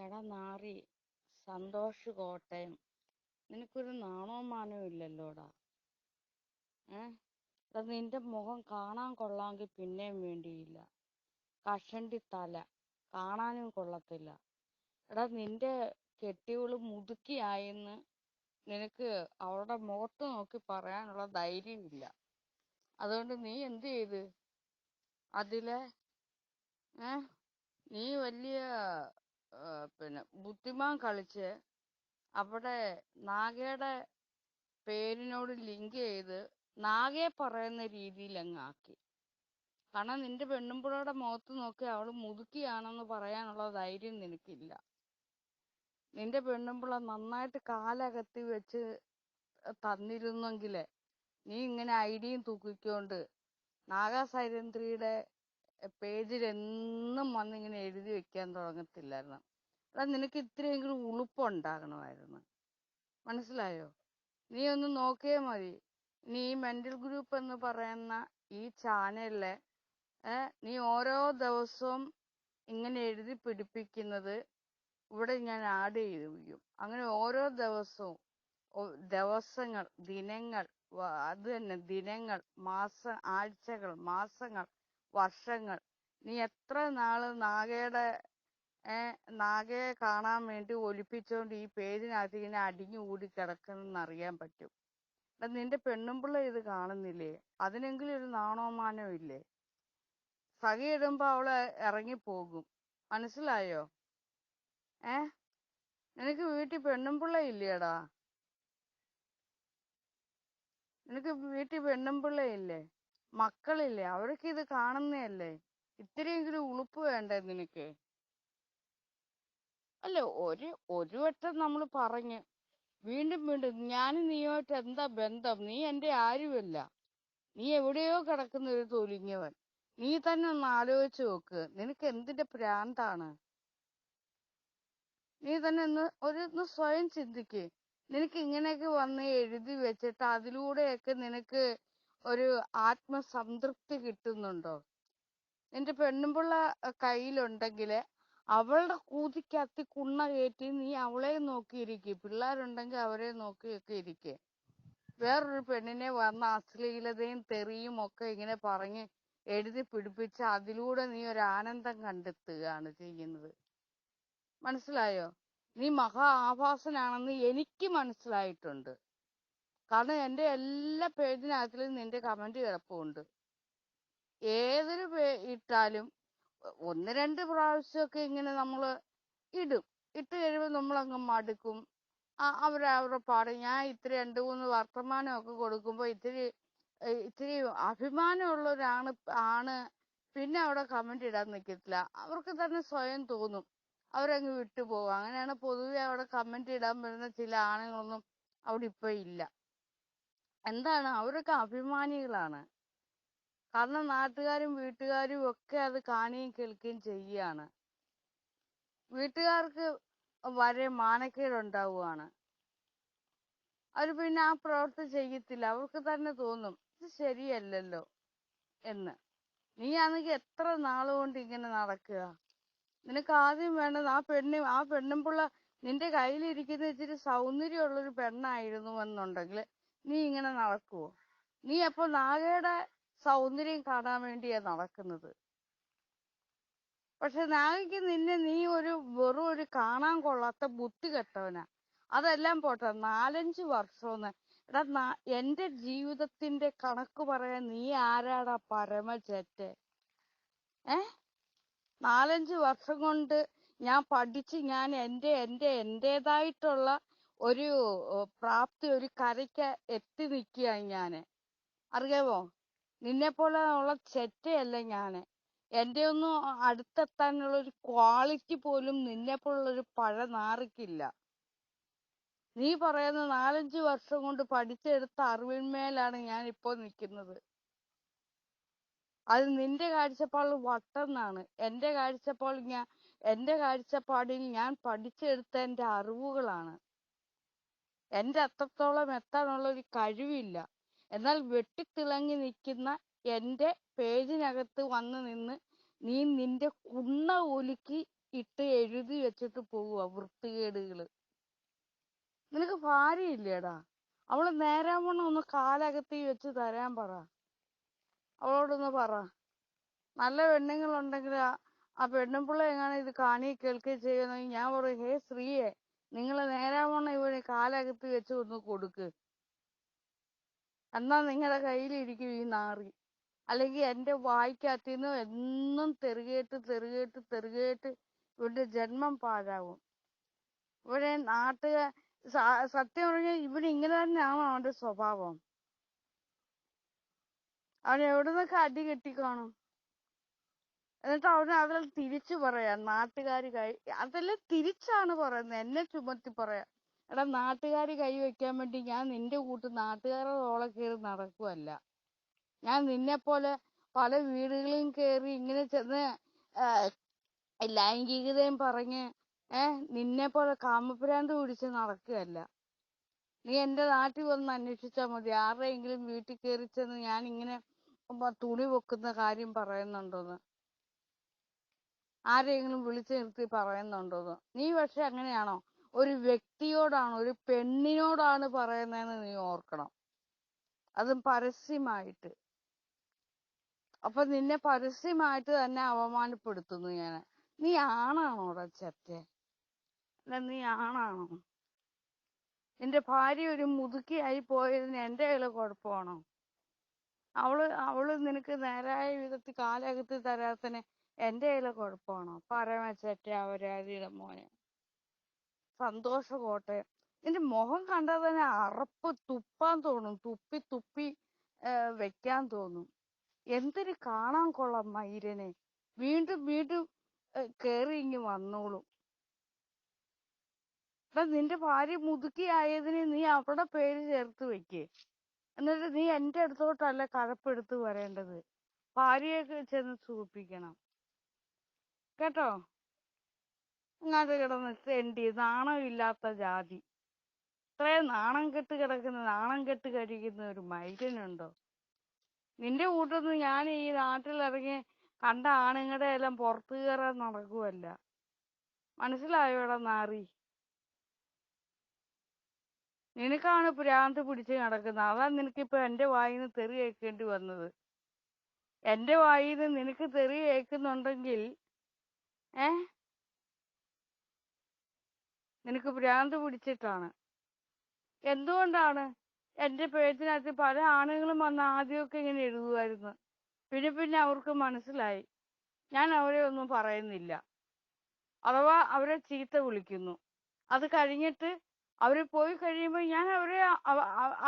എടാ നാറി, സന്തോഷ് കോട്ടയം, നിനക്കൊരു നാണവും മാനവും ഇല്ലല്ലോടാ. എടാ നിന്റെ മുഖം കാണാൻ കൊള്ളാമെങ്കിൽ പിന്നെയും വേണ്ടിയില്ല. കഷണ്ടി തല കാണാനും കൊള്ളത്തില്ല. എടാ നിന്റെ കെട്ടിയവള് മുതുക്കിയായെന്ന് നിനക്ക് അവളുടെ മുഖത്ത് നോക്കി പറയാനുള്ള ധൈര്യമില്ല. അതുകൊണ്ട് നീ എന്ത് ചെയ്ത് അതിലെ നീ വലിയ ബുദ്ധിമാൻ കളിച്ച് അവിടെ നാഗയുടെ പേരിനോട് ലിങ്ക് ചെയ്ത് നാഗയെ പറയുന്ന രീതിയിൽ അങ്ങ് ആക്കി. കാരണം നിന്റെ പെണ്ണുമ്പുഴയുടെ മുഖത്ത് നോക്കി അവള് മുതുക്കിയാണെന്ന് പറയാനുള്ള ധൈര്യം നിനക്കില്ല. നിന്റെ പെണ്ണുമ്പുള്ള നന്നായിട്ട് കാലകത്തി വെച്ച് തന്നിരുന്നെങ്കില് നീ ഇങ്ങനെ ഐഡിയും തൂക്കിക്കൊണ്ട് നാഗാസൈരന്ധ്രിയുടെ പേജിൽ എന്നും വന്നിങ്ങനെ എഴുതി വെക്കാൻ തുടങ്ങത്തില്ലായിരുന്നു. അതാ നിനക്ക് ഇത്രയെങ്കിലും ഉളുപ്പുണ്ടാകണമായിരുന്നു. മനസ്സിലായോ? നീ ഒന്ന് നോക്കിയേ മതി. നീ ഈ മെന്റൽ ഗ്രൂപ്പ് എന്ന് പറയുന്ന ഈ ചാനലിലെ നീ ഓരോ ദിവസവും ഇങ്ങനെ എഴുതി പിടിപ്പിക്കുന്നത് ഇവിടെ ഞാൻ ആഡ് ചെയ്ത് വയ്ക്കും. അങ്ങനെ ഓരോ ദിവസവും ദിവസങ്ങൾ, ദിനങ്ങൾ, അത് തന്നെ ദിനങ്ങൾ, ആഴ്ചകൾ, മാസങ്ങൾ, വർഷങ്ങൾ, നീ എത്ര നാള് നാഗയെ കാണാൻ വേണ്ടി ഒലിപ്പിച്ചോണ്ട് ഈ പേജിനകത്ത് ഇങ്ങനെ അടിഞ്ഞുകൂടി കിടക്കുന്നെന്ന് അറിയാൻ പറ്റും. നിന്റെ പെണ്ണുമ്പിള്ള ഇത് കാണുന്നില്ലേ? അതിനെങ്കിലും ഒരു നാണോമാനോ ഇല്ലേ? സഖി ഇടുമ്പോ അവള് ഇറങ്ങിപ്പോകും. മനസ്സിലായോ? നിനക്ക് വീട്ടിൽ പെണ്ണുമ്പിള്ള ഇല്ലേടാ? നിനക്ക് വീട്ടിൽ പെണ്ണുമ്പിള്ള ഇല്ലേ? മക്കളില്ലേ? അവരൊക്കെ ഇത് കാണുന്നതല്ലേ? ഇത്തിരിയെങ്കിലും ഉളുപ്പ് വേണ്ടേ നിനക്ക്? അല്ല, ഒരു വട്ടം നമ്മൾ പറഞ്ഞ് വീണ്ടും വീണ്ടും ഞാനും നീയുമായിട്ട് എന്താ ബന്ധം? നീ എന്റെ ആരുമല്ല. നീ എവിടെയോ കിടക്കുന്ന ഒരു തൊലിഞ്ഞവൻ. നീ തന്നെ ഒന്ന് ആലോചിച്ച് നോക്ക്. നിനക്ക് എന്തിന്റെ ഭ്രാന്താണ്? നീ തന്നെ ഒന്ന് സ്വയം ചിന്തിക്ക്. നിനക്ക് ഇങ്ങനെയൊക്കെ വന്ന് എഴുതി വെച്ചിട്ട് അതിലൂടെയൊക്കെ നിനക്ക് ഒരു ആത്മസംതൃപ്തി കിട്ടുന്നുണ്ടോ? നിന്റെ പെണ്ണുമ്പിള്ള കയ്യിലുണ്ടെങ്കില് അവളുടെ കൂതിക്കത്തി കുണ്ണ കയറ്റി നീ അവളെ നോക്കിയിരിക്കും. പിള്ളേരുണ്ടെങ്കിൽ അവരെ നോക്കിയൊക്കെ ഇരിക്കെ. വേറൊരു പെണ്ണിനെ വന്ന അശ്ലീലതയും തെറിയും ഒക്കെ ഇങ്ങനെ പറഞ്ഞ് എഴുതി പിടിപ്പിച്ച് അതിലൂടെ നീ ഒരു ആനന്ദം കണ്ടെത്തുകയാണ് ചെയ്യുന്നത്. മനസ്സിലായോ? നീ മഹാ ആഭാസനാണെന്ന് എനിക്ക് മനസ്സിലായിട്ടുണ്ട്. കാരണം എന്റെ എല്ലാ പേജിനകത്തിലും നിന്റെ കമന്റ് കിടപ്പുണ്ട്. ഏതൊരു ഇട്ടാലും ഒന്ന് രണ്ട് പ്രാവശ്യമൊക്കെ ഇങ്ങനെ നമ്മള് ഇടും. ഇട്ട് കഴിയുമ്പോൾ നമ്മളങ്ങ് മടുക്കും. അവരവരുടെ പാട്. ഞാൻ ഇത്തിരി 2-3 വർത്തമാനമൊക്കെ കൊടുക്കുമ്പോ ഇത്തിരി അഭിമാനമുള്ളവരാണ് പിന്നെ അവിടെ കമന്റ് ഇടാൻ നിൽക്കത്തില്ല. അവർക്ക് തന്നെ സ്വയം തോന്നും, അവരങ്ങ് വിട്ടുപോകും. അങ്ങനെയാണ് പൊതുവെ അവിടെ കമന്റ് ഇടാൻ വരുന്ന ചില ആണുങ്ങളൊന്നും അവിടെ ഇപ്പൊ ഇല്ല. എന്താണ്, അവരൊക്കെ അഭിമാനികളാണ്. കാരണം നാട്ടുകാരും വീട്ടുകാരും ഒക്കെ അത് കാണുകയും കേൾക്കുകയും ചെയ്യുകയാണ്. വീട്ടുകാർക്ക് വരെ മാനക്കേടുണ്ടാവുകയാണ്. അവർ പിന്നെ ആ പ്രവൃത്തി ചെയ്യത്തില്ല. അവർക്ക് തന്നെ തോന്നും ഇത് ശരിയല്ലല്ലോ എന്ന്. നീ ആണെങ്കിൽ എത്ര നാളുകൊണ്ട് ഇങ്ങനെ നടക്കുക? നിനക്ക് ആദ്യം വേണ്ടത് ആ പെണ്ണുമ്പിള്ള നിന്റെ കയ്യിലിരിക്കുന്ന ഇച്ചിരി സൗന്ദര്യമുള്ളൊരു പെണ്ണായിരുന്നു എന്നുണ്ടെങ്കിൽ നീ ഇങ്ങനെ നടക്കുവോ? നീ അപ്പൊ നാഗയുടെ സൗന്ദര്യം കാണാൻ വേണ്ടിയാ നടക്കുന്നത്. പക്ഷെ നാഗയ്ക്ക് നീ വെറും ഒരു കാണാൻ കൊള്ളാത്ത ബുദ്ധി കെട്ടവനാ. അതെല്ലാം പോട്ടെ, 4-5 വർഷമെന്ന്. എടാ എന്റെ ജീവിതത്തിന്റെ കണക്ക് പറയാൻ നീ ആരാടാ പരമചെറ്റ്? 4-5 വർഷം കൊണ്ട് ഞാൻ പഠിച്ച് ഞാൻ എന്റേതായിട്ടുള്ള ഒരു പ്രാപ്തി, ഒരു കരയ്ക്ക് എത്തി നിൽക്കുക ഞാന്. അറിയാമോ? നിന്നെ പോലെ ഉള്ള ചെറ്റയല്ല ഞാന്. എന്റെ ഒന്നും അടുത്തെത്താനുള്ള ഒരു ക്വാളിറ്റി പോലും നിന്നെ പോലുള്ളൊരു നാറിക്കില്ല. നീ പറയുന്ന 4-5 വർഷം കൊണ്ട് പഠിച്ചെടുത്ത അറിവിന്മേലാണ് ഞാൻ ഇപ്പോൾ നിൽക്കുന്നത്. അത് നിന്റെ കാഴ്ചപ്പാടിൽ വട്ടെന്നാണ്. എന്റെ കാഴ്ചപ്പാടിൽ ഞാൻ പഠിച്ചെടുത്ത എന്റെ അറിവുകളാണ്. എന്റെ അത്രത്തോളം എത്താനുള്ള ഒരു കഴിവില്ല. എന്നാൽ വെട്ടിത്തിളങ്ങി നിൽക്കുന്ന എന്റെ പേജിനകത്ത് വന്ന് നിന്ന് നീ നിന്റെ കുണ്ണ ഒലുക്കി ഇട്ട് എഴുതി വെച്ചിട്ട് പോവുക വൃത്തികേടുകള്. നിനക്ക് ഭാര്യയില്ലേടാ? അവള് നേരാവണ്ണം ഒന്ന് കാലകത്തി വെച്ച് തരാൻ പറ. അവളോടൊന്ന് പറ. നല്ല പെണ്ണുങ്ങളുണ്ടെങ്കിൽ ആ പെണ്ണുമ്പിള്ള എങ്ങനെ ഇത് കാണുകയും കേൾക്കുകയും ചെയ്യുന്നെങ്കിൽ ഞാൻ പറയും, ഹേ സ്ത്രീയെ, നിങ്ങൾ നേരാവണ്ണം ഇവന് കാലകത്തി വെച്ച് ഒന്ന് കൊടുക്ക്. എന്നാ നിങ്ങളുടെ കയ്യിലിരിക്കും ഈ നാറി. അല്ലെങ്കിൽ എൻ്റെ വായിക്കകത്തിന്ന് എന്നും തെറുകേട്ട് ഇവന്റെ ജന്മം പാഴാവും. ഇവിടെ സത്യം പറഞ്ഞാൽ ഇവിടെ ഇങ്ങനെ തന്നെയാണോ അവന്റെ സ്വഭാവം? അവൻ എവിടുന്നൊക്കെ അടി കെട്ടിക്കാണും. എന്നിട്ട് അവന് അതിൽ തിരിച്ചു പറയാം, അതെല്ലാം തിരിച്ചാണ് പറയുന്നത്, എന്നെ ചുമത്തി പറയാം. എടാ, നാട്ടുകാർ കൈ വെക്കാൻ വേണ്ടി ഞാൻ നിന്റെ കൂട്ട് നാട്ടുകാരുടെ ഓളെ കയറി നടക്കുവല്ല. ഞാൻ നിന്നെ പോലെ പല വീടുകളിലും കയറി ഇങ്ങനെ ചെന്ന് ലൈംഗികതയും പറഞ്ഞ് നിന്നെ പോലെ കാമഭ്രാന്ത് പിടിച്ച് നടക്കുകയല്ല. നീ എന്റെ നാട്ടിൽ വന്ന് അന്വേഷിച്ചാൽ മതി, ആരുടെയെങ്കിലും വീട്ടിൽ കയറി ചെന്ന് ഞാൻ ഇങ്ങനെ തുണി വെക്കുന്ന കാര്യം പറയുന്നുണ്ടോന്ന്, ആരെയെങ്കിലും വിളിച്ചു നിർത്തി പറയുന്നുണ്ടോന്ന്. നീ പക്ഷെ അങ്ങനെയാണോ? ഒരു വ്യക്തിയോടാണ്, ഒരു പെണ്ണിനോടാണ് പറയുന്നതെന്ന് നീ ഓർക്കണം, അതും പരസ്യമായിട്ട്. അപ്പൊ നിന്നെ പരസ്യമായിട്ട് തന്നെ അവമാനപ്പെടുത്തുന്നു ഞാൻ. നീ ആണാണോടാ ചെറ്റേ? അല്ല, നീ ആണാണോ? നിന്റെ ഭാര്യ ഒരു മുതുക്കിയായി പോയതിന് എന്റെ കയ്യിലെ കുഴപ്പമാണോ? അവള് നിനക്ക് നേരായ വിധത്തിൽ കാലകത്തി തരാത്തതിന് എന്റെ കയ്യിലെ കുഴപ്പമാണോ? പരമച്ചറ്റ അവരാതിയുടെ മോനെ, സന്തോഷ കോട്ടയം. നിന്റെ മുഖം കണ്ടാൽ തന്നെ അറപ്പ് തുപ്പാൻ തോന്നും, തുപ്പി വെക്കാൻ തോന്നും. എന്തിന് കാണാൻ കൊള്ളാം മയിരനെ. വീണ്ടും കേറി ഇങ്ങ് വന്നോളും. നിന്റെ ഭാര്യ മുതുക്കിയായതിന് നീ അവിടെ പേര് ചേർത്ത് വെക്കേ. എന്നിട്ട് നീ എന്റെ അടുത്തോട്ടല്ല കഴപ്പെടുത്ത് വരേണ്ടത്, ഭാര്യയൊക്കെ ചെന്ന് സൂചിപ്പിക്കണം കേട്ടോ. ഇങ്ങോട്ട് കിടന്ന് തെണ്ടി, നാണമില്ലാത്ത ജാതി. ഇത്രയും നാണം കെട്ട് കഴിക്കുന്ന ഒരു മൈരനുണ്ടോ? നിന്റെ കൂട്ടൊന്നും ഞാൻ ഈ നാട്ടിലിറങ്ങി കണ്ട ആണുങ്ങളുടെ എല്ലാം പുറത്തു കയറാൻ നടക്കുവല്ല. മനസ്സിലായോടാ നാറി? നിനക്കാണ് ഭ്രാന്ത് പിടിച്ച് നടക്കുന്നത്. അതാ നിനക്കിപ്പോ എന്റെ വായിന്ന് തെറി കേൾക്കേണ്ടി വന്നത്. എന്റെ വായിന്ന് നിനക്ക് തെറി കേൾക്കുന്നുണ്ടെങ്കിൽ നിനക്ക് ഭ്രാന്ത് പിടിച്ചിട്ടാണ്. എന്തുകൊണ്ടാണ്? എന്റെ പേജിനകത്ത് പല ആണുങ്ങളും വന്ന് ആദ്യമൊക്കെ ഇങ്ങനെ എഴുതുമായിരുന്നു. പിന്നെ അവർക്ക് മനസ്സിലായി ഞാൻ അവരെ ഒന്നും പറയുന്നില്ല, അഥവാ അവരെ ചീത്ത വിളിക്കുന്നു. അത് കഴിഞ്ഞിട്ട് അവര് പോയി കഴിയുമ്പോൾ ഞാൻ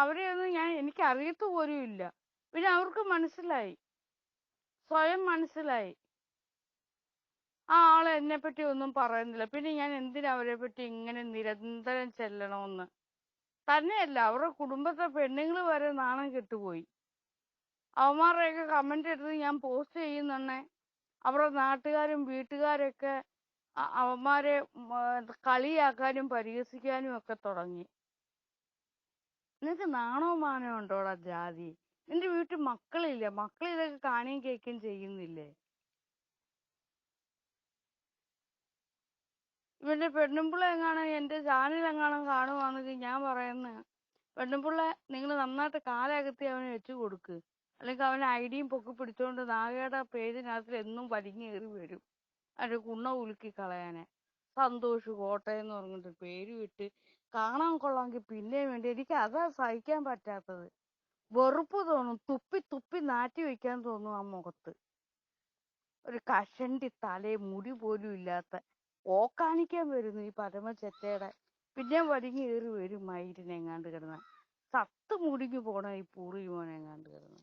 അവരെ ഒന്നും എനിക്ക് അറിയത്തു പോലും ഇല്ല. പിന്നെ അവർക്ക് മനസ്സിലായി, സ്വയം മനസ്സിലായി ആ ആള് എന്നെ പറ്റി ഒന്നും പറയുന്നില്ല, പിന്നെ ഞാൻ എന്തിനാ അവരെ പറ്റി ഇങ്ങനെ നിരന്തരം ചെല്ലണമെന്ന്. തന്നെയല്ല, അവരുടെ കുടുംബത്തെ പെണ്ണുങ്ങൾ വരെ നാണം കെട്ടുപോയി. അവന്മാരുടെയൊക്കെ കമന്റ് എടുത്ത് ഞാൻ പോസ്റ്റ് ചെയ്യുന്നുണ്ടേ അവരുടെ നാട്ടുകാരും വീട്ടുകാരൊക്കെ അവന്മാരെ കളിയാക്കാനും പരിഹസിക്കാനും ഒക്കെ തുടങ്ങി. നിനക്ക് നാണോ മാനോ ഉണ്ടോടാ ജാതി? നിന്റെ വീട്ടിൽ മക്കളില്ലേ? മക്കൾ ഇതൊക്കെ കാണുകയും കേൾക്കുകയും ചെയ്യുന്നില്ലേ? ഇവന്റെ പെണ്ണുമ്പിള്ള എങ്ങാനും എന്റെ ചാനൽ എങ്ങാനും കാണുവാണെങ്കിൽ ഞാൻ പറയുന്നത്, പെണ്ണുമ്പിള്ള നിങ്ങൾ നന്നായിട്ട് കാലകത്തി അവന് വെച്ചു കൊടുക്ക്. അല്ലെങ്കിൽ അവൻ ഐഡിയും പൊക്കി പിടിച്ചോണ്ട് നാഗയുടെ പേജിനകത്തിൽ എന്നും വലിഞ്ഞേറി വരും അതിന്റെ കുണ്ണ ഉലുക്കി കളയാനെ. സന്തോഷ് കോട്ടയം എന്ന് പറഞ്ഞിട്ട് പേര് വിട്ട് കാണാൻ കൊള്ളാമെങ്കിൽ പിന്നെയും വേണ്ടി. എനിക്ക് അതാ സഹിക്കാൻ പറ്റാത്തത്. വെറുപ്പ് തോന്നും, തുപ്പി നാറ്റി വെക്കാൻ തോന്നും ആ മുഖത്ത്. ഒരു കഷണ്ടി തലയും മുടി പോലും ഇല്ലാത്ത ഓക്കാനിക്കാൻ വരുന്നു ഈ പരമചെറ്റയുടെ. പിന്നെ വലിഞ്ഞേറി വരും മയിരിനെങ്ങാണ്ട് കിടന്ന് ചത്ത് മുടിഞ്ഞു പോണ ഈ പൂറി മോനെങ്ങാണ്ട് കിടന്ന്.